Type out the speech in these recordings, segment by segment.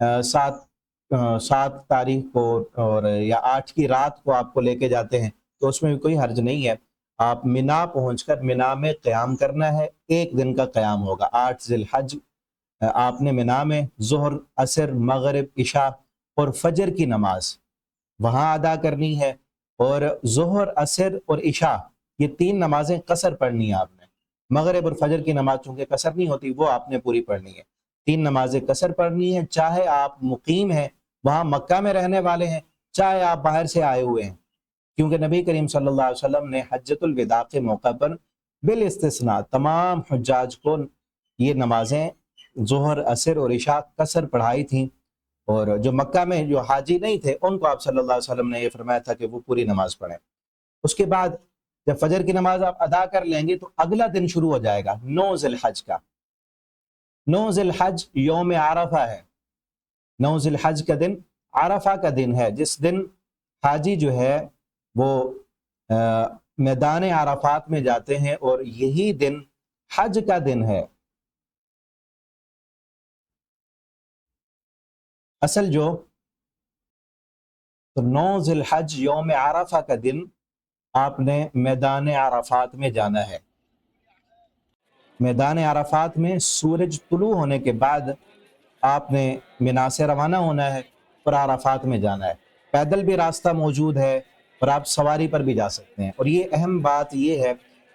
7 7 تاریخ کو اور یا 8 کی رات کو آپ کو لے کے جاتے ہیں تو اس میں بھی کوئی حرج نہیں ہے. آپ منا پہنچ کر منا میں قیام کرنا ہے. 1 دن کا قیام ہوگا. 8 ذی الحج آپ نے منا میں ظہر، عصر، مغرب، عشاء اور فجر کی نماز وہاں ادا کرنی ہے. اور ظہر، عصر اور عشاء یہ 3 نمازیں قصر پڑھنی ہیں آپ نے. مغرب اور فجر کی نماز چونکہ قصر نہیں ہوتی وہ آپ نے پوری پڑھنی ہے. 3 نمازیں قصر پڑھنی ہے، چاہے آپ مقیم ہیں وہاں مکہ میں رہنے والے ہیں، چاہے آپ باہر سے آئے ہوئے ہیں. کیونکہ نبی کریم صلی اللہ علیہ وسلم نے حجۃ الوداع کے موقع پر بالاستثناء تمام حجاج کو یہ نمازیں ظہر، عصر اور عشاء قصر پڑھائی تھیں. اور جو مکہ میں جو حاجی نہیں تھے ان کو آپ صلی اللہ علیہ وسلم نے یہ فرمایا تھا کہ وہ پوری نماز پڑھیں. اس کے بعد جب فجر کی نماز آپ ادا کر لیں گے تو اگلا دن شروع ہو جائے گا 9 ذی الحج کا. 9 ذی الحج یوم عرفہ ہے. 9 ذی الحج کا دن عرفہ کا دن ہے، جس دن حاجی جو ہے وہ میدان عرفات میں جاتے ہیں اور یہی دن حج کا دن ہے. اصل جو 9 ذی الحج یوم عرفہ کا دن آپ نے میدان عرفات میں جانا ہے. میدان عرفات میں سورج طلوع ہونے کے بعد آپ نے منا سے روانہ ہونا ہے اور عرفات میں جانا ہے. پیدل بھی راستہ موجود ہے اور آپ سواری پر بھی جا سکتے ہیں. اور یہ اہم بات یہ ہے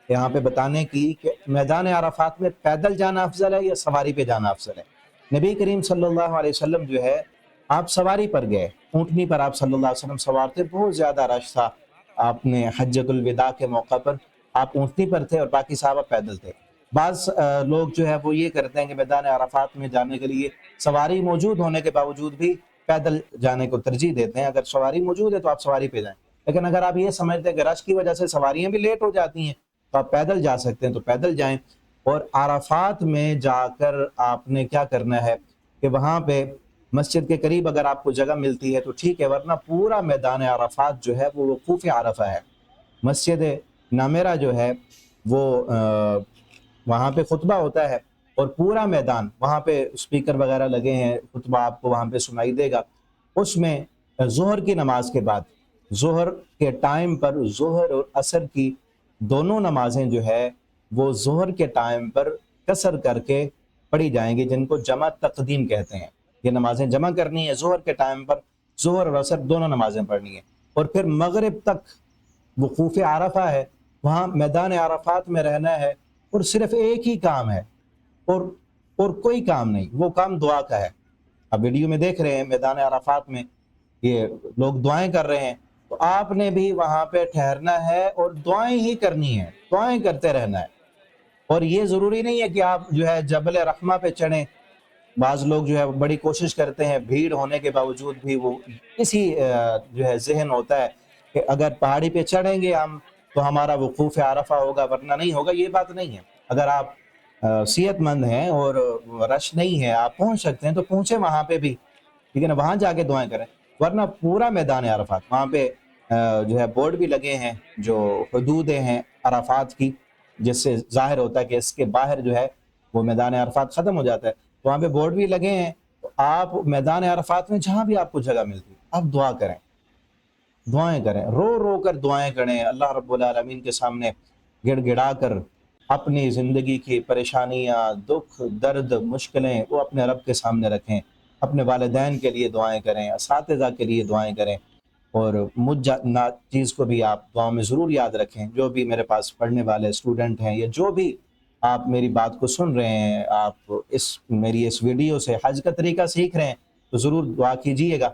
یہاں پہ بتانے کی کہ میدان عرفات میں پیدل جانا افضل ہے یا سواری پہ جانا افضل ہے. نبی کریم صلی اللہ علیہ وسلم جو ہے آپ سواری پر گئے، اونٹنی پر آپ صلی اللہ علیہ وسلم سوار تھے. بہت زیادہ رش تھا. آپ نے حجۃ الوداع کے موقع پر آپ اونٹنی پر تھے اور باقی صحابہ پیدل تھے. بعض لوگ جو ہے وہ یہ کرتے ہیں کہ میدان عرفات میں جانے کے لیے سواری موجود ہونے کے باوجود بھی پیدل جانے کو ترجیح دیتے ہیں. اگر سواری موجود ہے تو آپ سواری پہ جائیں، لیکن اگر آپ یہ سمجھتے ہیں کہ رش کی وجہ سے سواریاں بھی لیٹ ہو جاتی ہیں تو آپ پیدل جا سکتے ہیں تو پیدل جائیں. اور عرفات میں جا کر آپ نے کیا کرنا ہے کہ وہاں پہ مسجد کے قریب اگر آپ کو جگہ ملتی ہے تو ٹھیک ہے، ورنہ پورا میدان عرفات جو ہے وہ وقوف عرفہ ہے. مسجد نامرہ جو ہے وہ وہاں پہ خطبہ ہوتا ہے اور پورا میدان وہاں پہ اسپیکر وغیرہ لگے ہیں، خطبہ آپ کو وہاں پہ سنائی دے گا. اس میں ظہر کی نماز کے بعد ظہر کے ٹائم پر ظہر اور عصر کی دونوں نمازیں جو ہے وہ ظہر کے ٹائم پر قصر کر کے پڑھی جائیں گی، جن کو جمع تقدیم کہتے ہیں. یہ نمازیں جمع کرنی ہے ظہر کے ٹائم پر، ظہر اور عصر دونوں نمازیں پڑھنی ہیں. اور پھر مغرب تک وقوف عرفہ ہے، وہاں میدان عرفات میں رہنا ہے اور صرف ایک ہی کام ہے اور کوئی کام نہیں، وہ کام دعا کا ہے. اب ویڈیو میں دیکھ رہے ہیں میدان عرفات میں یہ لوگ دعائیں کر رہے ہیں، تو آپ نے بھی وہاں پہ ٹھہرنا ہے اور دعائیں ہی کرنی ہے، دعائیں کرتے رہنا ہے. اور یہ ضروری نہیں ہے کہ آپ جو ہے جبل رحمہ پہ چڑھیں. بعض لوگ جو ہے بڑی کوشش کرتے ہیں، بھیڑ ہونے کے باوجود بھی وہ اسی جو ہے ذہن ہوتا ہے کہ اگر پہاڑی پہ چڑھیں گے ہم تو ہمارا وقوف عرفہ ہوگا ورنہ نہیں ہوگا. یہ بات نہیں ہے. اگر آپ صحت مند ہیں اور رش نہیں ہے، آپ پہنچ سکتے ہیں تو پہنچے وہاں پہ بھی، ٹھیک ہے نا، وہاں جا کے دعائیں کریں. ورنہ پورا میدان عرفات وہاں پہ جو ہے بورڈ بھی لگے ہیں جو حدودیں ہیں عرفات کی، جس سے ظاہر ہوتا ہے کہ اس کے باہر جو ہے وہ میدان عرفات ختم ہو جاتا ہے. تو وہاں پہ بورڈ بھی لگے ہیں. تو آپ میدان عرفات میں جہاں بھی آپ کو جگہ ملتی ہے آپ دعا کریں، دعائیں کریں، رو رو کر دعائیں کریں. اللہ رب العالمین کے سامنے گڑ گڑا کر اپنی زندگی کی پریشانیاں، دکھ، درد، مشکلیں وہ اپنے رب کے سامنے رکھیں. اپنے والدین کے لیے دعائیں کریں، اساتذہ کے لیے دعائیں کریں. اور مجھ چیز کو بھی آپ دعاؤں میں ضرور یاد رکھیں. جو بھی میرے پاس پڑھنے والے اسٹوڈنٹ ہیں یا جو بھی آپ میری بات کو سن رہے ہیں، آپ میری اس ویڈیو سے حج کا طریقہ سیکھ رہے ہیں تو ضرور دعا کیجئے گا.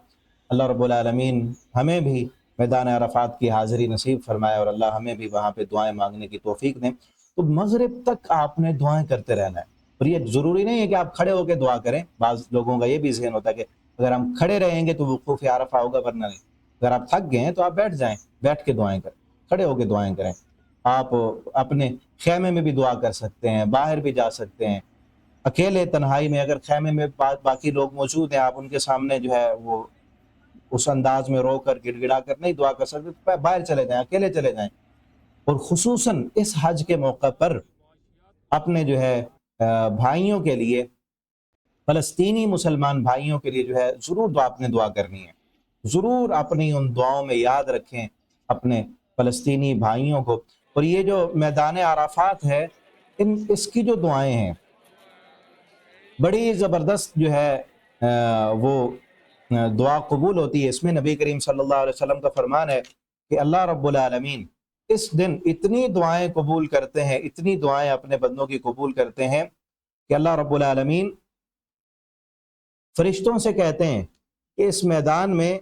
اللہ رب العالمین ہمیں بھی میدان عرفات کی حاضری نصیب فرمائے اور اللہ ہمیں بھی وہاں پہ دعائیں مانگنے کی توفیق دیں. تو مغرب تک آپ نے دعائیں کرتے رہنا ہے. اور یہ ضروری نہیں ہے کہ آپ کھڑے ہو کے دعا کریں. بعض لوگوں کا یہ بھی ذہن ہوتا ہے کہ اگر ہم کھڑے رہیں گے تو وقوف عرفہ ہوگا ورنہ نہیں. اگر آپ تھک گئے ہیں تو آپ بیٹھ جائیں، بیٹھ کے دعائیں کریں، کھڑے ہو کے دعائیں کریں. آپ اپنے خیمے میں بھی دعا کر سکتے ہیں، باہر بھی جا سکتے ہیں. اکیلے تنہائی میں اگر خیمے میں باقی لوگ موجود ہیں، آپ ان کے سامنے جو ہے وہ اس انداز میں رو کر گڑ گڑا کر نہیں دعا کر سکتے تو باہر چلے جائیں، اکیلے چلے جائیں. اور خصوصاً اس حج کے موقع پر اپنے جو ہے بھائیوں کے لیے فلسطینی مسلمان بھائیوں کے لیے جو ہے ضرور آپ نے دعا کرنی ہے، ضرور اپنی ان دعاؤں میں یاد رکھیں اپنے فلسطینی بھائیوں کو۔ اور یہ جو میدان عرفات ہے، اس کی جو دعائیں ہیں بڑی زبردست جو ہے وہ دعا قبول ہوتی ہے۔ اس میں نبی کریم صلی اللہ علیہ وسلم کا فرمان ہے کہ اللہ رب العالمین اس دن اتنی دعائیں قبول کرتے ہیں، اتنی دعائیں اپنے بندوں کی قبول کرتے ہیں کہ اللہ رب العالمین فرشتوں سے کہتے ہیں کہ اس میدان میں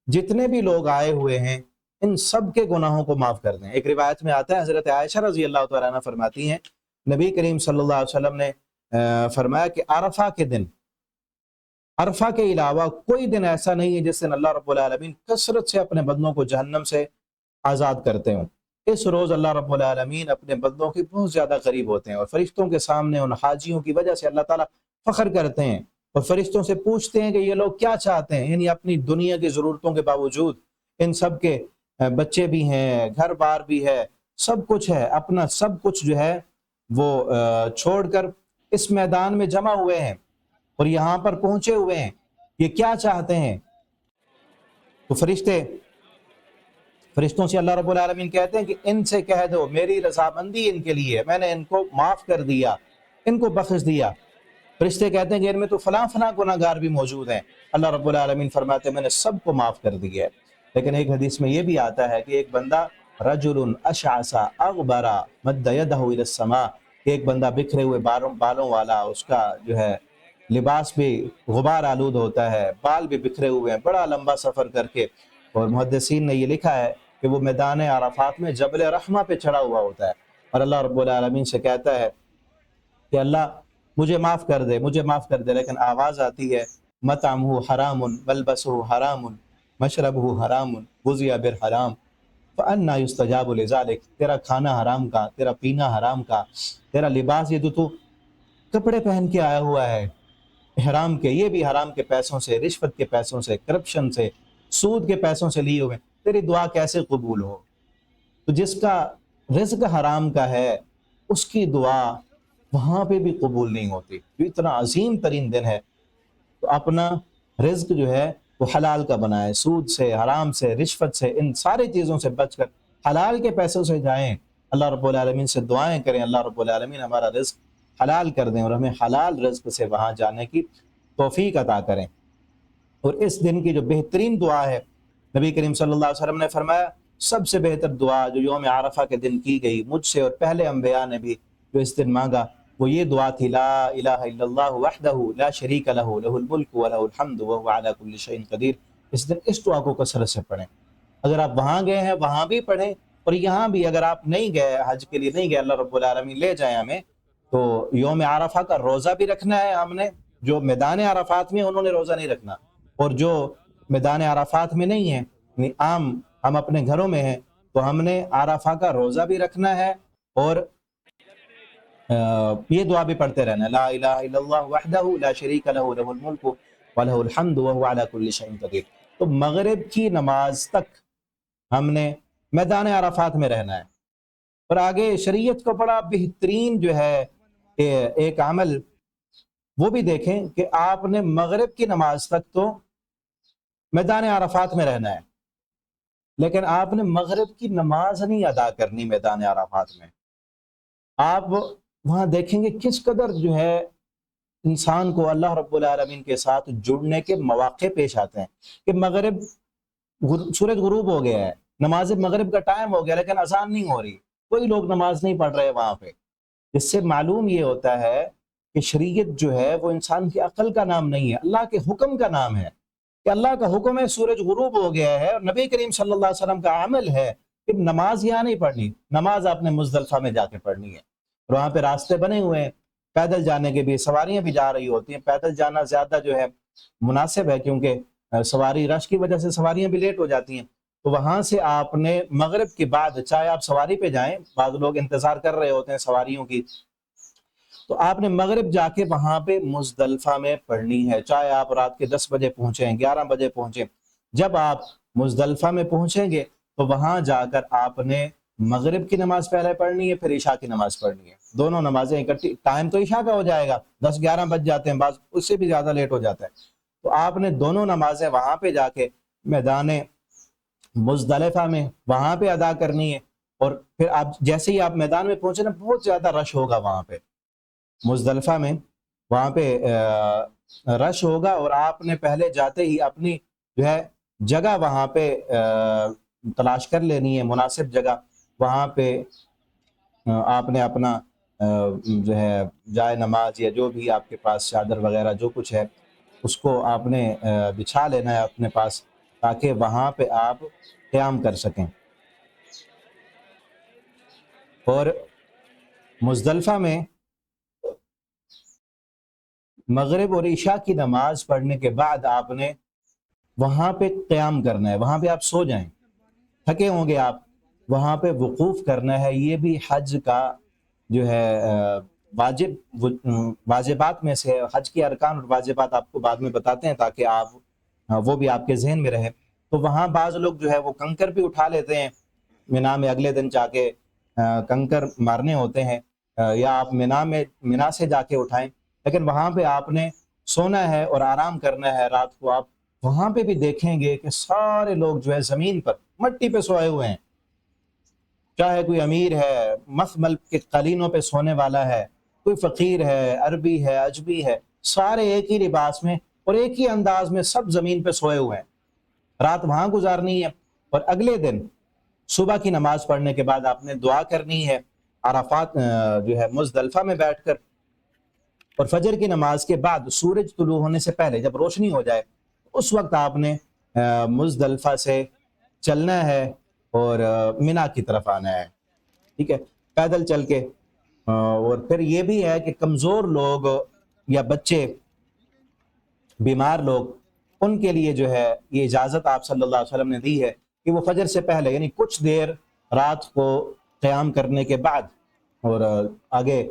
جتنے بھی لوگ آئے ہوئے ہیں ان سب کے گناہوں کو معاف کر دیں۔ ایک روایت میں آتا ہے، حضرت عائشہ رضی اللہ تعالیٰ عنہ فرماتی ہیں نبی کریم صلی اللہ علیہ وسلم نے فرمایا کہ عرفہ کے دن، عرفہ کے علاوہ کوئی دن ایسا نہیں ہے جس دن اللہ رب العالمین کثرت سے اپنے بندوں کو جہنم سے آزاد کرتے ہوں۔ اس روز اللہ رب العالمین اپنے بندوں کی بہت زیادہ قریب ہوتے ہیں، اور فرشتوں کے سامنے ان حاجیوں کی وجہ سے اللہ تعالیٰ فخر کرتے ہیں اور فرشتوں سے پوچھتے ہیں کہ یہ لوگ کیا چاہتے ہیں، یعنی اپنی دنیا کی ضرورتوں کے باوجود ان سب کے بچے بھی ہیں، گھر بار بھی ہے، سب کچھ ہے، اپنا سب کچھ جو ہے وہ چھوڑ کر اس میدان میں جمع ہوئے ہیں اور یہاں پر پہنچے ہوئے ہیں، یہ کیا چاہتے ہیں؟ تو فرشتوں سے اللہ رب العالمین کہتے ہیں کہ ان سے کہہ دو میری رضامندی ان کے لیے، میں نے ان کو معاف کر دیا، ان کو بخش دیا۔ فرشتے کہتے ہیں کہ ان میں تو فلاں فلاں گناہگار بھی موجود ہیں، اللہ رب العالمین فرماتے ہیں میں نے سب کو معاف کر دیا ہے۔ لیکن ایک حدیث میں یہ بھی آتا ہے کہ ایک بندہ رجل اشعث اغبر مد یدہ الی السماء، ایک بندہ بکھرے ہوئے بالوں والا، اس کا جو ہے لباس بھی غبار آلود ہوتا ہے، بال بھی بکھرے ہوئے ہیں، بڑا لمبا سفر کر کے، اور محدثین نے یہ لکھا ہے کہ وہ میدان عرفات میں جبل رحمہ پہ چڑھا ہوا ہوتا ہے اور اللہ رب العالمین سے کہتا ہے کہ اللہ مجھے معاف کر دے، مجھے معاف کر دے، لیکن آواز آتی ہے مطعمہ حرام ملبسہ حرام مشربہ حرام غذی بالحرام فأنی یستجاب لذلک، تیرا کھانا حرام کا، تیرا پینا حرام کا، تیرا لباس یہ تو کپڑے پہن کے آیا ہوا ہے حرام کے، یہ بھی حرام کے پیسوں سے، رشوت کے پیسوں سے، کرپشن سے، سود کے پیسوں سے لیے ہوئے، تیری دعا کیسے قبول ہو؟ تو جس کا رزق حرام کا ہے اس کی دعا وہاں پہ بھی قبول نہیں ہوتی۔ جو اتنا عظیم ترین دن ہے تو اپنا رزق جو ہے وہ حلال کا بنائے، سود سے، حرام سے، رشوت سے، ان ساری چیزوں سے بچ کر حلال کے پیسوں سے جائیں، اللہ رب العالمین سے دعائیں کریں، اللہ رب العالمین ہمارا رزق حلال کر دیں اور ہمیں حلال رزق سے وہاں جانے کی توفیق عطا کریں۔ اور اس دن کی جو بہترین دعا ہے، نبی کریم صلی اللہ علیہ وسلم نے فرمایا سب سے بہتر دعا جو یوم عرفہ کے دن کی گئی مجھ سے اور پہلے انبیاء نے بھی جو اس دن مانگا، وہ یہ دعا تھی لا الہ الا اللہ وحدہ لا شریک لہ لہ الملک ولہ الحمد وہو علی کل شیء قدیر۔ اس دن اس دعا کو کثرت سے پڑھیں، اگر آپ وہاں گئے ہیں وہاں بھی پڑھیں، اور یہاں بھی اگر آپ نہیں گئے، حج کے لیے نہیں گئے، اللہ رب العالمین لے جائیں ہمیں، تو یوم عرفہ کا روزہ بھی رکھنا ہے ہم نے، جو میدان عرفات میں انہوں نے روزہ نہیں رکھنا، اور جو میدان عرفات میں نہیں ہیں یعنی عام ہم اپنے گھروں میں ہیں تو ہم نے عرفہ کا روزہ بھی رکھنا ہے اور یہ دعا بھی پڑھتے رہنا، لا الہ الا اللہ وحدہ لا شریک لہ لہ الملک ولہ الحمد وہو علی کل شیء قدیر۔ تو مغرب کی نماز تک ہم نے میدان عرفات میں رہنا ہے۔ اور آگے شریعت کو بڑا بہترین جو ہے ایک عمل وہ بھی دیکھیں کہ آپ نے مغرب کی نماز تک تو میدان عرفات میں رہنا ہے، لیکن آپ نے مغرب کی نماز نہیں ادا کرنی میدان عرفات میں۔ آپ وہاں دیکھیں گے کس قدر جو ہے انسان کو اللہ رب العالمین کے ساتھ جڑنے کے مواقع پیش آتے ہیں کہ مغرب سورج غروب ہو گیا ہے، نماز مغرب کا ٹائم ہو گیا لیکن اذان نہیں ہو رہی، کوئی لوگ نماز نہیں پڑھ رہے وہاں پہ۔ اس سے معلوم یہ ہوتا ہے کہ شریعت جو ہے وہ انسان کی عقل کا نام نہیں ہے، اللہ کے حکم کا نام ہے، کہ اللہ کا حکم ہے سورج غروب ہو گیا ہے، اور نبی کریم صلی اللہ علیہ وسلم کا عمل ہے کہ نماز یہاں نہیں پڑھنی، نماز آپ نے مزدلفہ میں جا کے پڑھنی ہے۔ اور وہاں پہ راستے بنے ہوئے ہیں پیدل جانے کے بھی، سواریاں بھی جا رہی ہوتی ہیں، پیدل جانا زیادہ جو ہے مناسب ہے کیونکہ سواری رش کی وجہ سے سواریاں بھی لیٹ ہو جاتی ہیں۔ تو وہاں سے آپ نے مغرب کے بعد چاہے آپ سواری پہ جائیں، بعض لوگ انتظار کر رہے ہوتے ہیں سواریوں کی، تو آپ نے مغرب جا کے وہاں پہ مزدلفہ میں پڑھنی ہے، چاہے آپ رات کے 10 بجے پہنچیں، 11 بجے پہنچیں۔ جب آپ مزدلفہ میں پہنچیں گے تو وہاں جا کر آپ نے مغرب کی نماز پہلے پڑھنی ہے، پھر عشاء کی نماز پڑھنی ہے، دونوں نمازیں اکٹھی، ٹائم تو عشاء کا ہو جائے گا، 10-11 بج جاتے ہیں، بعض اس سے بھی زیادہ لیٹ ہو جاتا ہے، تو آپ نے دونوں نمازیں وہاں پہ جا کے میدان مزدلفہ میں وہاں پہ ادا کرنی ہے۔ اور پھر آپ جیسے ہی آپ میدان میں پہنچے نا، بہت زیادہ رش ہوگا وہاں پہ مزدلفہ میں، وہاں پہ رش ہوگا، اور آپ نے پہلے جاتے ہی اپنی جو ہے جگہ وہاں پہ تلاش کر لینی ہے، مناسب جگہ، وہاں پہ آپ نے اپنا جو ہے جائے نماز یا جو بھی آپ کے پاس چادر وغیرہ جو کچھ ہے اس کو آپ نے بچھا لینا ہے اپنے پاس، تاکہ وہاں پہ آپ قیام کر سکیں۔ اور مزدلفہ میں مغرب اور عشاء کی نماز پڑھنے کے بعد آپ نے وہاں پہ قیام کرنا ہے، وہاں پہ آپ سو جائیں، تھکے ہوں گے آپ، وہاں پہ وقوف کرنا ہے۔ یہ بھی حج کا جو ہے واجبات میں سے، حج کے ارکان اور واجبات آپ کو بعد میں بتاتے ہیں تاکہ آپ وہ بھی آپ کے ذہن میں رہے۔ تو وہاں بعض لوگ جو ہے وہ کنکر بھی اٹھا لیتے ہیں، مینا میں اگلے دن جا کے کنکر مارنے ہوتے ہیں، یا آپ مینا سے جا کے اٹھائیں، لیکن وہاں پہ آپ نے سونا ہے اور آرام کرنا ہے رات کو۔ آپ وہاں پہ بھی دیکھیں گے کہ سارے لوگ جو ہے زمین پر مٹی پہ سوئے ہوئے ہیں، چاہے کوئی امیر ہے مخمل کے قالینوں پہ سونے والا ہے، کوئی فقیر ہے، عربی ہے، عجمی ہے، سارے ایک ہی لباس میں اور ایک ہی انداز میں سب زمین پہ سوئے ہوئے ہیں، رات وہاں گزارنی ہے۔ اور اگلے دن صبح کی نماز پڑھنے کے بعد آپ نے دعا کرنی ہے عرفات جو ہے مزدلفہ میں بیٹھ کر، اور فجر کی نماز کے بعد سورج طلوع ہونے سے پہلے جب روشنی ہو جائے اس وقت آپ نے مزدلفہ سے چلنا ہے اور مینا کی طرف آنا ہے، ٹھیک ہے، پیدل چل کے۔ اور پھر یہ بھی ہے کہ کمزور لوگ یا بچے، بیمار لوگ، ان کے لیے جو ہے یہ اجازت آپ صلی اللہ علیہ وسلم نے دی ہے کہ وہ فجر سے پہلے یعنی کچھ دیر رات کو قیام کرنے کے بعد، اور آگے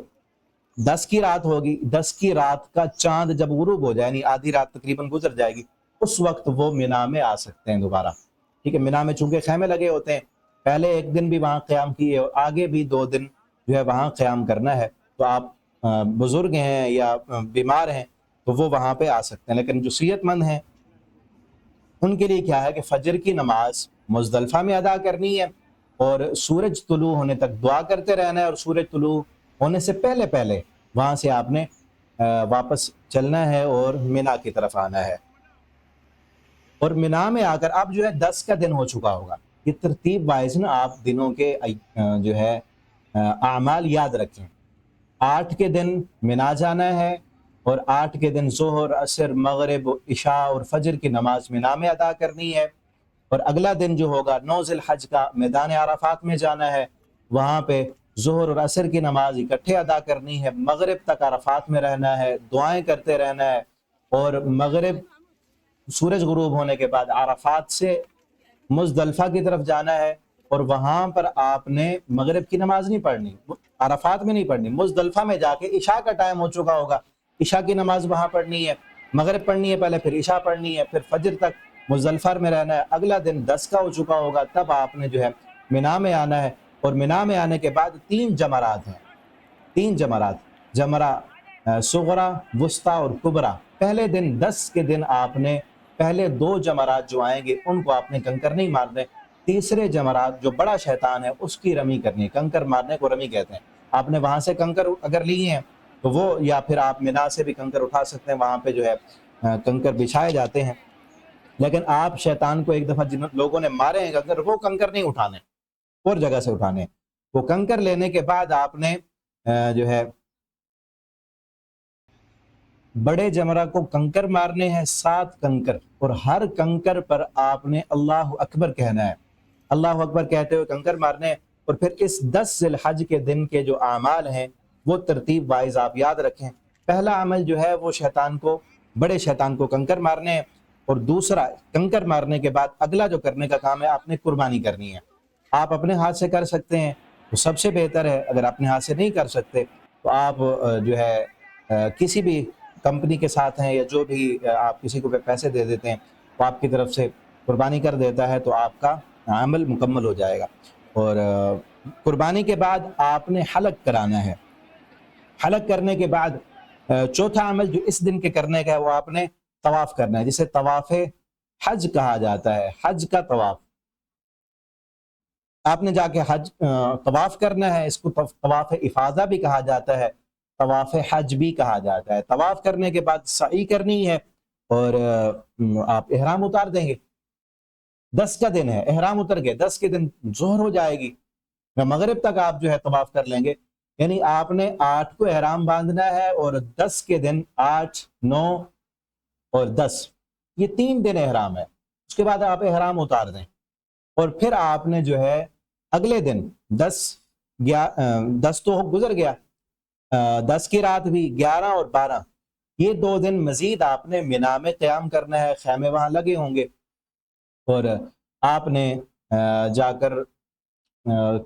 10 کی رات ہوگی، 10 کی رات کا چاند جب غروب ہو جائے، یعنی آدھی رات تقریباً گزر جائے گی، اس وقت وہ مینا میں آ سکتے ہیں دوبارہ، ٹھیک ہے۔ مینا میں چونکہ خیمے لگے ہوتے ہیں، پہلے ایک دن بھی وہاں قیام کیے اور آگے بھی 2 دن جو ہے وہاں قیام کرنا ہے، تو آپ بزرگ ہیں یا بیمار ہیں تو وہ وہاں پہ آ سکتے ہیں، لیکن جو صحت مند ہیں ان کے لیے کیا ہے کہ فجر کی نماز مزدلفہ میں ادا کرنی ہے، اور سورج طلوع ہونے تک دعا کرتے رہنا ہے، اور سورج طلوع ہونے سے پہلے پہلے وہاں سے آپ نے واپس چلنا ہے اور مینا کی طرف آنا ہے۔ اور مینا میں آ کر اب جو ہے 10 کا دن ہو چکا ہوگا، یہ ترتیب وائز نا آپ دنوں کے جو ہے اعمال یاد رکھیں۔ 8 کے دن مینا جانا ہے، اور 8 کے دن ظہر، عصر، مغرب، عشاء اور فجر کی نماز مینا میں ادا کرنی ہے۔ اور اگلا دن جو ہوگا 9 ذی الحج کا، میدان عرفات میں جانا ہے، وہاں پہ ظہر اور عصر کی نماز اکٹھے ادا کرنی ہے، مغرب تک عرفات میں رہنا ہے، دعائیں کرتے رہنا ہے، اور مغرب سورج غروب ہونے کے بعد عرفات سے مزدلفہ کی طرف جانا ہے، اور وہاں پر آپ نے مغرب کی نماز نہیں پڑھنی، عرفات میں نہیں پڑھنی، مزدلفہ میں جا کے عشاء کا ٹائم ہو چکا ہوگا، عشاء کی نماز وہاں پڑھنی ہے، مغرب پڑھنی ہے پہلے، پھر عشاء پڑھنی ہے، پھر فجر تک مزدلفہ میں رہنا ہے۔ اگلا دن 10 کا ہو چکا ہوگا، تب آپ نے جو ہے مینا میں آنا ہے، اور مینا میں آنے کے بعد 3 جمرات ہیں، 3 جمرات، جمرہ صغرا، وسطیٰ اور کبریٰ۔ پہلے دن 10 کے دن آپ نے پہلے 2 جمرات جو آئیں گے ان کو آپ نے کنکر نہیں مارنے، تیسرے جمرات جو بڑا شیطان ہے اس کی رمی کرنی، کنکر مارنے کو رمی کہتے ہیں۔ آپ نے وہاں سے کنکر اگر لیے ہیں تو وہ، یا پھر آپ مینا سے بھی کنکر اٹھا سکتے ہیں، وہاں پہ جو ہے کنکر بچھائے جاتے ہیں، لیکن آپ شیطان کو ایک دفعہ جن لوگوں نے مارے ہیں اگر وہ کنکر نہیں اٹھانے، اور جگہ سے اٹھانے۔ وہ کنکر لینے کے بعد آپ نے جو ہے بڑے جمرہ کو کنکر مارنے ہیں، 7 کنکر، اور ہر کنکر پر آپ نے اللہ اکبر کہنا ہے، اللہ اکبر کہتے ہوئے کنکر مارنے ہیں۔ اور پھر اس 10 ذی الحج کے دن کے جو اعمال ہیں وہ ترتیب وائز آپ یاد رکھیں۔ پہلا عمل جو ہے وہ شیطان کو، بڑے شیطان کو کنکر مارنے ہیں، اور دوسرا کنکر مارنے کے بعد اگلا جو کرنے کا کام ہے آپ نے قربانی کرنی ہے۔ آپ اپنے ہاتھ سے کر سکتے ہیں تو سب سے بہتر ہے، اگر اپنے ہاتھ سے نہیں کر سکتے تو آپ جو ہے کسی بھی کمپنی کے ساتھ ہیں یا جو بھی آپ کسی کو پیسے دے دیتے ہیں وہ آپ کی طرف سے قربانی کر دیتا ہے تو آپ کا عمل مکمل ہو جائے گا۔ اور قربانی کے بعد آپ نے حلق کرانا ہے. حلق کرنے کے بعد چوتھا عمل جو اس دن کے کرنے کا ہے وہ آپ نے طواف کرنا ہے، جسے طواف حج کہا جاتا ہے. حج کا طواف آپ نے جا کے حج طواف کرنا ہے. اس کو طواف افاضہ بھی کہا جاتا ہے، طواف حج بھی کہا جاتا ہے. طواف کرنے کے بعد سعی کرنی ہے اور آپ احرام اتار دیں گے. 10 کا دن ہے، احرام اتر گئے، 10 کے دن ظہر ہو جائے گی، مغرب تک آپ جو ہے طواف کر لیں گے. یعنی آپ نے 8 کو احرام باندھنا ہے اور 10 کے دن 8، 9 اور 10 یہ 3 دن احرام ہے. اس کے بعد آپ احرام اتار دیں اور پھر آپ نے جو ہے اگلے دن 10 تو گزر گیا، 10 کی رات بھی، 11 اور 12 یہ 2 دن مزید آپ نے مینا میں قیام کرنا ہے. خیمے وہاں لگے ہوں گے اور آپ نے جا کر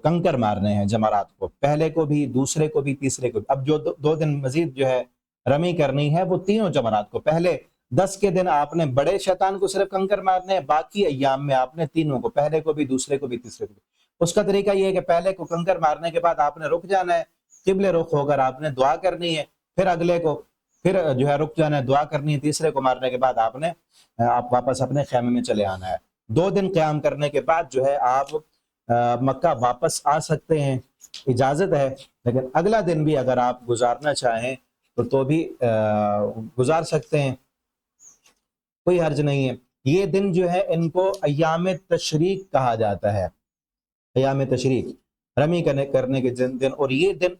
کنکر مارنے ہیں جمرات کو، پہلے کو بھی، دوسرے کو بھی، تیسرے کو بھی. اب جو 2 دن مزید جو ہے رمی کرنی ہے وہ تینوں جمرات کو. پہلے 10 کے دن آپ نے بڑے شیطان کو صرف کنکر مارنے ہیں، باقی ایام میں آپ نے تینوں کو، پہلے کو بھی، دوسرے کو بھی، تیسرے کو بھی. اس کا طریقہ یہ ہے کہ پہلے کو کنکر مارنے کے بعد آپ نے رک جانا ہے، قبلے رخ ہو کر آپ نے دعا کرنی ہے. پھر اگلے کو پھر جو ہے رک جانا ہے، دعا کرنی ہے. تیسرے کو مارنے کے بعد آپ واپس اپنے خیمے میں چلے آنا ہے. 2 دن قیام کرنے کے بعد جو ہے آپ مکہ واپس آ سکتے ہیں، اجازت ہے. لیکن اگلا دن بھی اگر آپ گزارنا چاہیں تو بھی گزار سکتے ہیں، کوئی حرج نہیں ہے. یہ دن جو ہے ان کو ایام تشریق کہا جاتا ہے، ایام تشریق، رمی کرنے کے دن. اور یہ دن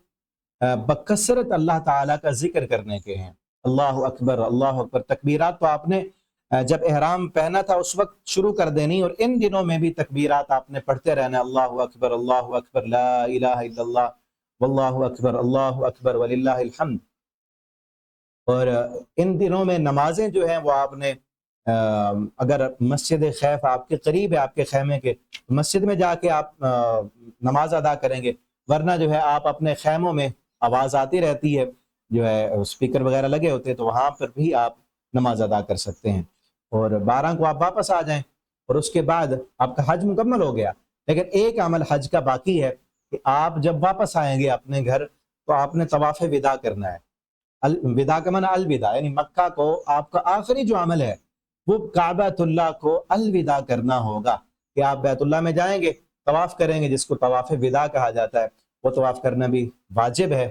بکثرت اللہ تعالیٰ کا ذکر کرنے کے ہیں. اللہ اکبر، اللہ اکبر. تکبیرات تو آپ نے جب احرام پہنا تھا اس وقت شروع کر دینی، اور ان دنوں میں بھی تکبیرات آپ نے پڑھتے رہنا. اللہ اکبر، اللہ اکبر، لا الہ الا اللہ، واللہ اکبر، اللہ اکبر وللہ الحمد. اور ان دنوں میں نمازیں جو ہیں وہ آپ نے اگر مسجد خیف آپ کے قریب ہے، آپ کے خیمے کے، مسجد میں جا کے آپ نماز ادا کریں گے. ورنہ جو ہے آپ اپنے خیموں میں، آواز آتی رہتی ہے، جو ہے اسپیکر وغیرہ لگے ہوتے ہیں، تو وہاں پر بھی آپ نماز ادا کر سکتے ہیں. اور 12 کو آپ واپس آ جائیں اور اس کے بعد آپ کا حج مکمل ہو گیا. لیکن ایک عمل حج کا باقی ہے کہ آپ جب واپس آئیں گے اپنے گھر تو آپ نے طواف وداع کرنا ہے. الوداع کا معنی الوداع، یعنی مکہ کو آپ کا آخری جو عمل ہے وہ کعبۃ اللہ کو الوداع کرنا ہوگا، کہ آپ بیت اللہ میں جائیں گے، طواف کریں گے، جس کو طواف وداع کہا جاتا ہے. وہ طواف کرنا بھی واجب ہے.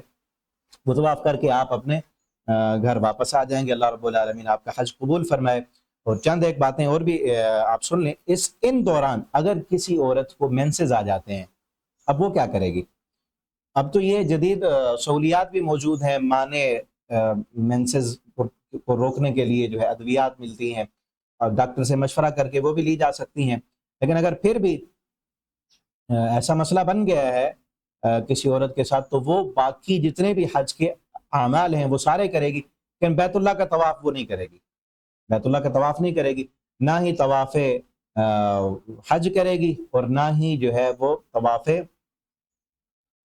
وہ طواف کر کے آپ اپنے گھر واپس آ جائیں گے. اللہ رب العالمین آپ کا حج قبول فرمائے. اور چند ایک باتیں اور بھی آپ سن لیں. ان دوران اگر کسی عورت کو مینسز آ جاتے ہیں، اب وہ کیا کرے گی؟ اب تو یہ جدید سہولیات بھی موجود ہیں، مانے مینسز کو روکنے کے لیے جو ہے ادویات ملتی ہیں، اور ڈاکٹر سے مشورہ کر کے وہ بھی لی جا سکتی ہیں. لیکن اگر پھر بھی ایسا مسئلہ بن گیا ہے کسی عورت کے ساتھ، تو وہ باقی جتنے بھی حج کے اعمال ہیں وہ سارے کرے گی، لیکن بیت اللہ کا طواف وہ نہیں کرے گی. بیت اللہ کا طواف نہیں کرے گی، نہ ہی طواف حج کرے گی، اور نہ ہی جو ہے وہ طواف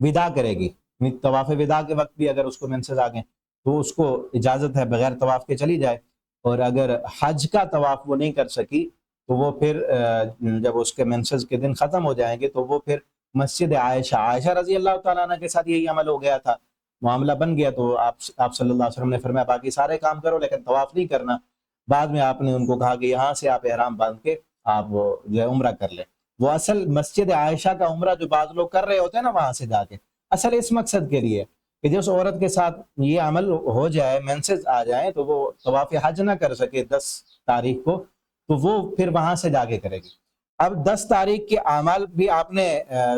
وداع کرے گی. طواف وداع کے وقت بھی اگر اس کو مینسز آ گئے تو اس کو اجازت ہے بغیر طواف کے چلی جائے. اور اگر حج کا طواف وہ نہیں کر سکی تو وہ پھر جب اس کے مینسز کے دن ختم ہو جائیں گے تو وہ پھر مسجد عائشہ رضی اللہ تعالیٰ عنہ کے ساتھ یہی عمل ہو گیا تھا، معاملہ بن گیا. تو آپ صلی اللہ علیہ وسلم نے فرمایا باقی سارے کام کرو لیکن طواف نہیں کرنا. بعد میں آپ نے ان کو کہا کہ یہاں سے آپ احرام باندھ کے آپ جو ہے عمرہ کر لیں. وہ اصل مسجد عائشہ کا عمرہ جو بعض لوگ کر رہے ہوتے ہیں نا وہاں سے جا کے، اصل اس مقصد کے لیے کہ جس عورت کے ساتھ یہ عمل ہو جائے، مینسز آ جائیں، تو وہ طواف حج نہ کر سکے 10 تاریخ کو، تو وہ پھر وہاں سے جا کے کرے گی. اب 10 تاریخ کے اعمال بھی آپ نے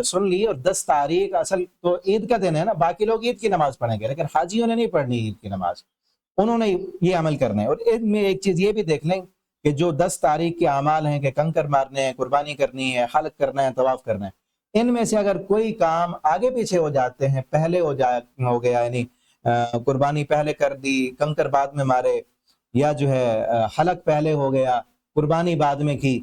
سن لی، اور 10 تاریخ اصل تو عید کا دن ہے نا، باقی لوگ عید کی نماز پڑھیں گے لیکن حاجیوں نے نہیں پڑھنی عید کی نماز، انہوں نے یہ عمل کرنا ہے. اور عید میں ایک چیز یہ بھی دیکھ لیں کہ جو 10 تاریخ کے اعمال ہیں کہ کنکر مارنے ہیں، قربانی کرنی ہے، حلق کرنا ہے، طواف کرنا ہے، ان میں سے اگر کوئی کام آگے پیچھے ہو جاتے ہیں، پہلے ہو گیا، یعنی قربانی پہلے کر دی، کنکر بعد میں مارے، یا جو ہے حلق پہلے ہو گیا، قربانی بعد میں کی،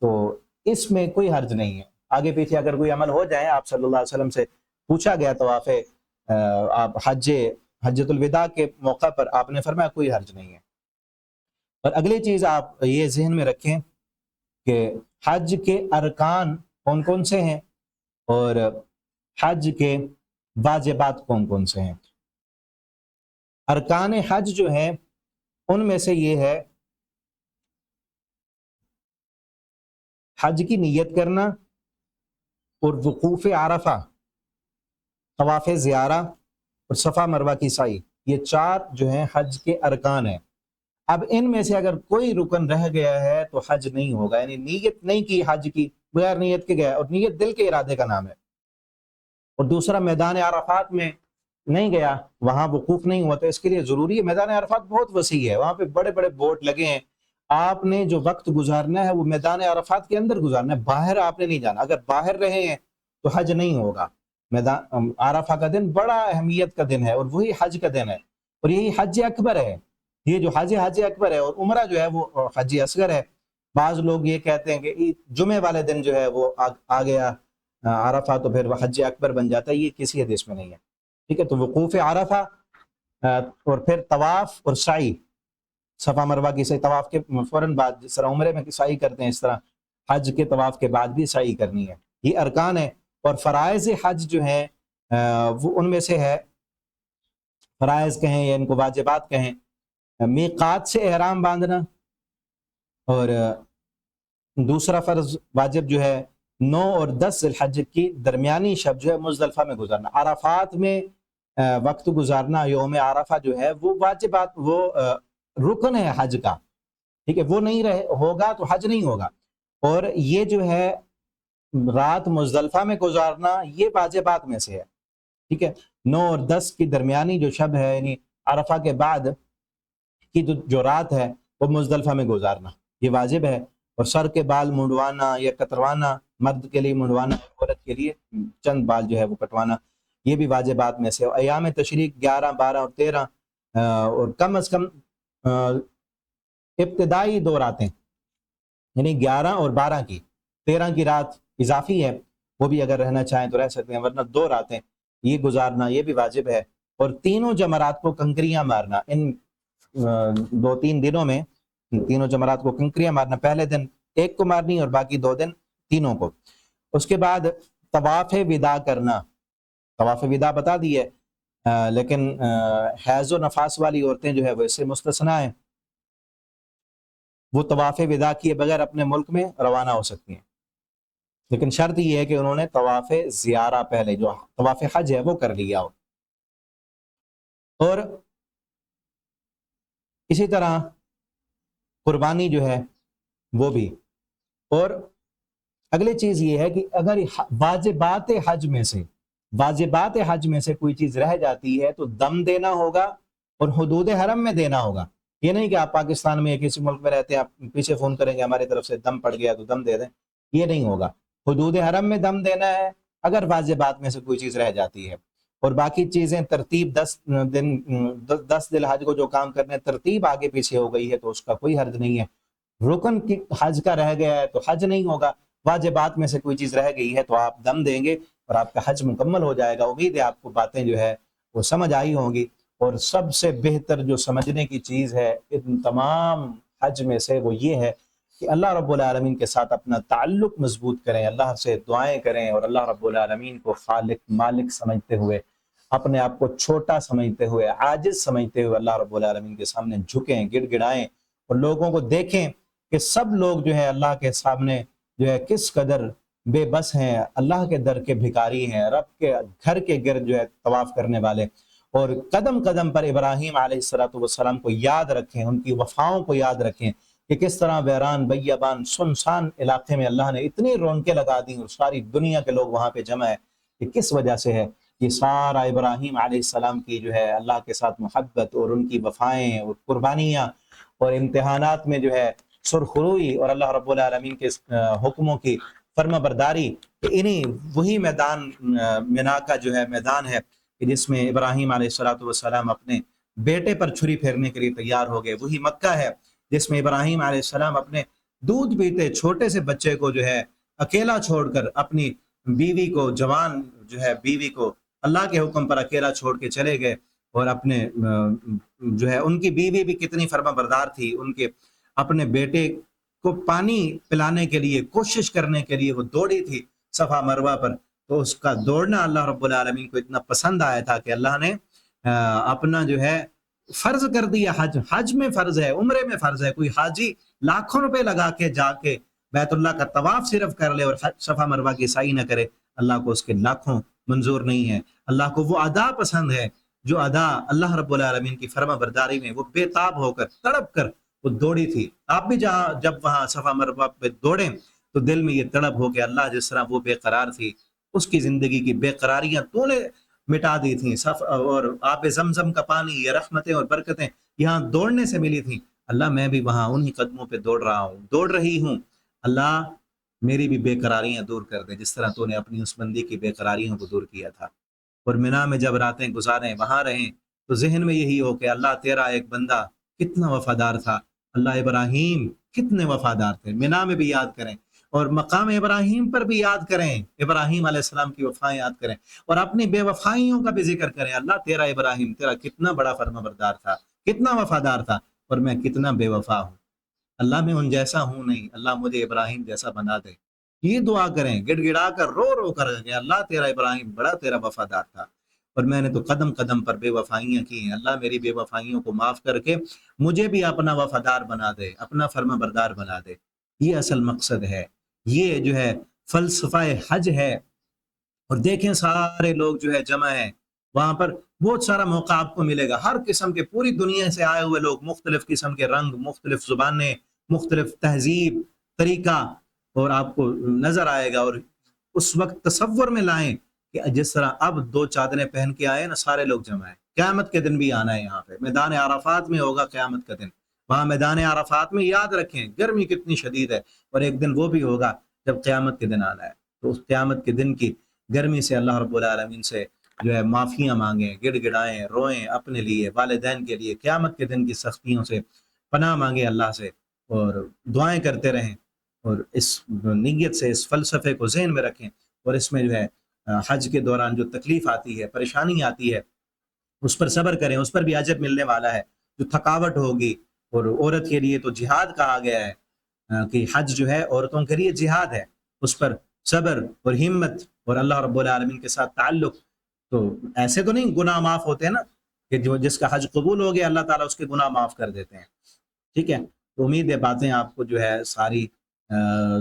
تو اس میں کوئی حرج نہیں ہے. آگے پیچھے اگر کوئی عمل ہو جائے، آپ صلی اللہ علیہ وسلم سے پوچھا گیا طواف آپ حجۃ الوداع کے موقع پر، آپ نے فرمایا کوئی حرج نہیں ہے. اور اگلی چیز آپ یہ ذہن میں رکھیں کہ حج کے ارکان کون کون سے ہیں، اور حج کے واجبات کون کون سے ہیں؟ ارکان حج جو ہیں ان میں سے یہ ہے حج کی نیت کرنا اور وقوف عرفہ، طواف زیارہ اور صفا مروہ کی سعی، یہ 4 جو ہیں حج کے ارکان ہیں۔ اب ان میں سے اگر کوئی رکن رہ گیا ہے تو حج نہیں ہوگا، یعنی نیت نہیں کی حج کی، بغیر نیت کے گیا، اور نیت دل کے ارادے کا نام ہے۔ اور دوسرا میدان عرفات میں نہیں گیا، وہاں وقوف نہیں ہوا، تو اس کے لیے ضروری ہے، میدان عرفات بہت وسیع ہے، وہاں پہ بڑے بڑے بورڈ لگے ہیں، آپ نے جو وقت گزارنا ہے وہ میدان عرفات کے اندر گزارنا ہے، باہر آپ نے نہیں جانا۔ اگر باہر رہے ہیں تو حج نہیں ہوگا۔ میدان عرفہ کا دن بڑا اہمیت کا دن ہے، اور وہی حج کا دن ہے، اور یہی حج اکبر ہے۔ یہ جو حج اکبر ہے، اور عمرہ جو ہے وہ حج اصغر ہے۔ بعض لوگ یہ کہتے ہیں کہ جمعے والے دن جو ہے وہ آ گیا عرفہ تو پھر وہ حج اکبر بن جاتا ہے، یہ کسی حدیث میں نہیں ہے، ٹھیک ہے۔ تو وقوف عرفہ اور پھر طواف اور سعی، صفا مروہ کی سعی طواف کے فوراً بعد، جس طرح عمرے میں سعی کرتے ہیں اس طرح حج کے طواف کے بعد بھی سعی کرنی ہے، یہ ارکان ہے۔ اور فرائض حج جو ہیں وہ ان میں سے ہے، فرائض کہیں یا ان کو واجبات کہیں، میقات سے احرام باندھنا، اور دوسرا فرض واجب جو ہے 9 اور 10 ذی الحج کی درمیانی شب جو ہے مزدلفہ میں گزارنا، عرفات میں وقت گزارنا، یوم عرفہ جو ہے وہ واجبات، وہ رکن ہے حج کا، ٹھیک ہے، وہ نہیں ہوگا تو حج نہیں ہوگا۔ اور یہ جو ہے رات مزدلفہ میں گزارنا، یہ واجبات میں سے ہے، ٹھیک ہے۔ 9 اور 10 کی درمیانی جو شب ہے، یعنی عرفہ کے بعد کی جو رات ہے وہ مزدلفہ میں گزارنا، یہ واجب ہے۔ اور سر کے بال منڈوانا یا کتروانا، مرد کے لیے منڈوانا، عورت کے لیے چند بال جو ہے وہ کٹوانا، یہ بھی واجبات میں سے۔ ایام تشریق 11، 12 اور 13، اور کم از کم ابتدائی 2 راتیں، یعنی 11 اور 12 کی، 13 کی رات اضافی ہے، وہ بھی اگر رہنا چاہیں تو رہ سکتے ہیں، ورنہ 2 راتیں یہ گزارنا، یہ بھی واجب ہے۔ اور تینوں جمرات کو کنکریاں مارنا، ان 2-3 دنوں میں تینوں جمرات کو کنکریاں مارنا، پہلے دن ایک کو مارنی اور باقی 2 دن تینوں کو۔ اس کے بعد طواف وداع کرنا، طواف وداع بتا دی ہے، لیکن حیض و نفاس والی عورتیں جو ہے وہ اس سے مستثنیٰ ہیں، وہ طواف وداع کیے بغیر اپنے ملک میں روانہ ہو سکتی ہیں، لیکن شرط یہ ہے کہ انہوں نے طواف زیارہ پہلے جو طواف حج ہے وہ کر لیا ہو۔ اور اسی طرح قربانی جو ہے وہ بھی۔ اور اگلی چیز یہ ہے کہ اگر واجبات حج میں سے کوئی چیز رہ جاتی ہے تو دم دینا ہوگا، اور حدود حرم میں دینا ہوگا۔ یہ نہیں کہ آپ پاکستان میں کسی ملک میں رہتے ہیں، آپ پیچھے فون کریں گے ہماری طرف سے دم پڑ گیا تو دم دے دیں، یہ نہیں ہوگا۔ حدود حرم میں دم دینا ہے اگر واجبات میں سے کوئی چیز رہ جاتی ہے، اور باقی چیزیں ترتیب 10 دن حج کو جو کام کرنے ترتیب آگے پیچھے ہو گئی ہے تو اس کا کوئی حرج نہیں ہے۔ رکن کی حج کا رہ گیا ہے تو حج نہیں ہوگا، واجبات میں سے کوئی چیز رہ گئی ہے تو آپ دم دیں گے اور آپ کا حج مکمل ہو جائے گا۔ امید ہے آپ کو باتیں جو ہے وہ سمجھ آئی ہوں گی۔ اور سب سے بہتر جو سمجھنے کی چیز ہے ان تمام حج میں سے وہ یہ ہے کہ اللہ رب العالمین کے ساتھ اپنا تعلق مضبوط کریں، اللہ سے دعائیں کریں، اور اللہ رب العالمین کو خالق مالک سمجھتے ہوئے، اپنے آپ کو چھوٹا سمجھتے ہوئے، عاجز سمجھتے ہوئے اللہ رب العالمین کے سامنے جھکیں، گڑ گڑائیں، اور لوگوں کو دیکھیں کہ سب لوگ جو ہے اللہ کے سامنے جو ہے کس قدر بے بس ہیں، اللہ کے در کے بھکاری ہیں، رب کے گھر کے گرد جو ہے طواف کرنے والے، اور قدم قدم پر ابراہیم علیہ السلام کو یاد رکھیں، ان کی وفاؤں کو یاد رکھیں کہ کس طرح ویران بیابان سنسان علاقے میں اللہ نے اتنی رونقیں لگا دی اور ساری دنیا کے لوگ وہاں پہ جمع ہے، کہ کس وجہ سے ہے؟ یہ سارا ابراہیم علیہ السلام کی جو ہے اللہ کے ساتھ محبت، اور ان کی وفائیں اور قربانیاں، اور امتحانات میں جو ہے سرخروئی، اور اللہ رب العالمین کے حکموں کی فرما برداری، کہ انہی وہی میدان منا کا جو ہے میدان ہے کہ جس میں ابراہیم علیہ السلام اپنے بیٹے پر چھری پھیرنے کے لیے تیار ہو گئے، وہی مکہ ہے جس میں ابراہیم علیہ السلام اپنے دودھ پیتے چھوٹے سے بچے کو جو ہے اکیلا چھوڑ کر، اپنی بیوی کو، جوان جو ہے بیوی کو اللہ کے حکم پر اکیلا چھوڑ کے چلے گئے، اور اپنے جو ہے ان کی بیوی بھی کتنی فرما بردار تھی، ان کے اپنے بیٹے کو پانی پلانے کے لیے کوشش کرنے کے لیے وہ دوڑی تھی صفا مروہ پر، تو اس کا دوڑنا اللہ رب العالمین کو اتنا پسند آیا تھا کہ اللہ نے اپنا جو ہے فرض کر دیا. حج میں فرض ہے، عمرے میں فرض ہے. کوئی حاجی لاکھوں روپے لگا کے جا کے بیت اللہ کا طواف صرف کر لے اور صفا مروہ کی سعی نہ کرے، اللہ کو اس کے لاکھوں منظور نہیں ہے. اللہ کو وہ ادا پسند ہے جو ادا اللہ رب العالمین کی فرما برداری میں وہ بے تاب ہو کر تڑپ کر وہ دوڑی تھی. آپ بھی جب وہاں صفا مروہ پہ دوڑیں تو دل میں یہ تڑپ ہو کہ اللہ جس طرح وہ بے قرار تھی، اس کی زندگی کی بے قراریاں تو نے مٹا دی تھیں، اور آب زمزم کا پانی، یہ رحمتیں اور برکتیں یہاں دوڑنے سے ملی تھیں. اللہ میں بھی وہاں انہی قدموں پہ دوڑ رہا ہوں، دوڑ رہی ہوں. اللہ میری بھی بے قراریاں دور کر دے جس طرح تو نے اپنی اس بندی کی بے قراریوں کو دور کیا تھا. اور مینا میں جب راتیں گزاریں، وہاں رہیں، تو ذہن میں یہی ہو کہ اللہ تیرا ایک بندہ کتنا وفادار تھا، اللہ ابراہیم کتنے وفادار تھے. مینا میں بھی یاد کریں اور مقام ابراہیم پر بھی یاد کریں، ابراہیم علیہ السلام کی وفائیں یاد کریں اور اپنی بے وفائیوں کا بھی ذکر کریں. اللہ تیرا ابراہیم تیرا کتنا بڑا فرما بردار تھا، کتنا وفادار تھا، اور میں کتنا بے وفا ہوں. اللہ میں ان جیسا ہوں نہیں، اللہ مجھے ابراہیم جیسا بنا دے. یہ دعا کریں گڑ گڑا کر، رو رو کر کہ اللہ تیرا ابراہیم بڑا تیرا وفادار تھا اور میں نے تو قدم قدم پر بے وفائیاں کی ہیں. اللہ میری بے وفائیوں کو معاف کر کے مجھے بھی اپنا وفادار بنا دے، اپنا فرما بردار بنا دے. یہ اصل مقصد ہے، یہ جو ہے فلسفہ حج ہے. اور دیکھیں سارے لوگ جو ہے جمع ہیں وہاں پر، بہت سارا موقع آپ کو ملے گا. ہر قسم کے پوری دنیا سے آئے ہوئے لوگ، مختلف قسم کے رنگ، مختلف زبانیں، مختلف تہذیب، طریقہ، اور آپ کو نظر آئے گا. اور اس وقت تصور میں لائیں کہ جس طرح اب 2 چادریں پہن کے آئے نا، سارے لوگ جمع ہیں. قیامت کے دن بھی آنا ہے یہاں پہ، میدان عرفات میں ہوگا قیامت کا دن. وہاں میدان عرفات میں یاد رکھیں گرمی کتنی شدید ہے، اور ایک دن وہ بھی ہوگا جب قیامت کے دن آنا ہے. تو اس قیامت کے دن کی گرمی سے اللہ رب العالمین سے جو ہے معافیاں مانگیں، گڑ گڑائیں، روئیں اپنے لیے، والدین کے لیے. قیامت کے دن کی سختیوں سے پناہ مانگیں اللہ سے، اور دعائیں کرتے رہیں. اور اس نیت سے اس فلسفے کو ذہن میں رکھیں. اور اس میں جو ہے حج کے دوران جو تکلیف آتی ہے، پریشانی آتی ہے، اس پر صبر کریں، اس پر بھی اجر ملنے والا ہے. جو تھکاوٹ ہوگی، اور عورت کے لیے تو جہاد کہا گیا ہے کہ حج جو ہے عورتوں کے لیے جہاد ہے. اس پر صبر اور ہمت اور اللہ رب العالمین کے ساتھ تعلق. تو ایسے تو نہیں گناہ معاف ہوتے ہیں نا کہ جو جس کا حج قبول ہو گیا اللہ تعالیٰ اس کے گناہ معاف کر دیتے ہیں. ٹھیک ہے، تو امید ہے باتیں آپ کو جو ہے ساری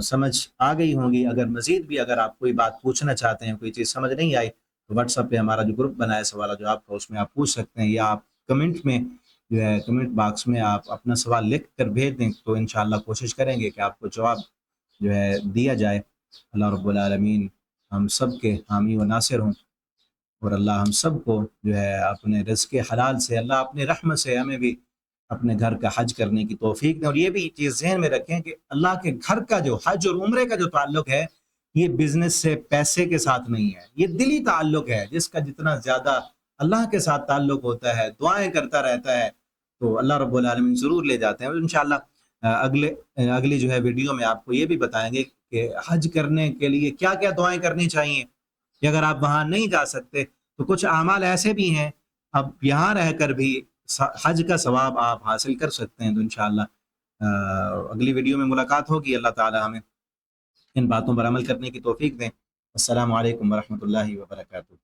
سمجھ آ گئی ہوں گی. اگر مزید بھی اگر آپ کوئی بات پوچھنا چاہتے ہیں، کوئی چیز سمجھ نہیں آئی، تو واٹس ایپ پہ ہمارا جو گروپ بنا ہے سوال جواب کا، اس میں آپ پوچھ سکتے ہیں، یا آپ کمنٹ میں جو ہے کمنٹ باکس میں آپ اپنا سوال لکھ کر بھیج دیں، تو انشاءاللہ کوشش کریں گے کہ آپ کو جواب جو ہے دیا جائے. اللہ رب العالمین ہم سب کے حامی و ناصر ہوں، اور اللہ ہم سب کو جو ہے اپنے رزق حلال سے، اللہ اپنے رحمت سے ہمیں بھی اپنے گھر کا حج کرنے کی توفیق دیں. اور یہ بھی چیز ذہن میں رکھیں کہ اللہ کے گھر کا جو حج اور عمرے کا جو تعلق ہے، یہ بزنس سے، پیسے کے ساتھ نہیں ہے، یہ دلی تعلق ہے. جس کا جتنا زیادہ اللہ کے ساتھ تعلق ہوتا ہے، دعائیں کرتا رہتا ہے، تو اللہ رب العالمین ضرور لے جاتے ہیں. اور انشاءاللہ اگلی جو ہے ویڈیو میں آپ کو یہ بھی بتائیں گے کہ حج کرنے کے لیے کیا کیا دعائیں کرنی چاہیے، کہ اگر آپ وہاں نہیں جا سکتے تو کچھ اعمال ایسے بھی ہیں اب یہاں رہ کر بھی حج کا ثواب آپ حاصل کر سکتے ہیں. تو انشاءاللہ اگلی ویڈیو میں ملاقات ہوگی. اللہ تعالی ہمیں ان باتوں پر عمل کرنے کی توفیق دیں. السلام علیکم ورحمۃ اللہ وبرکاتہ.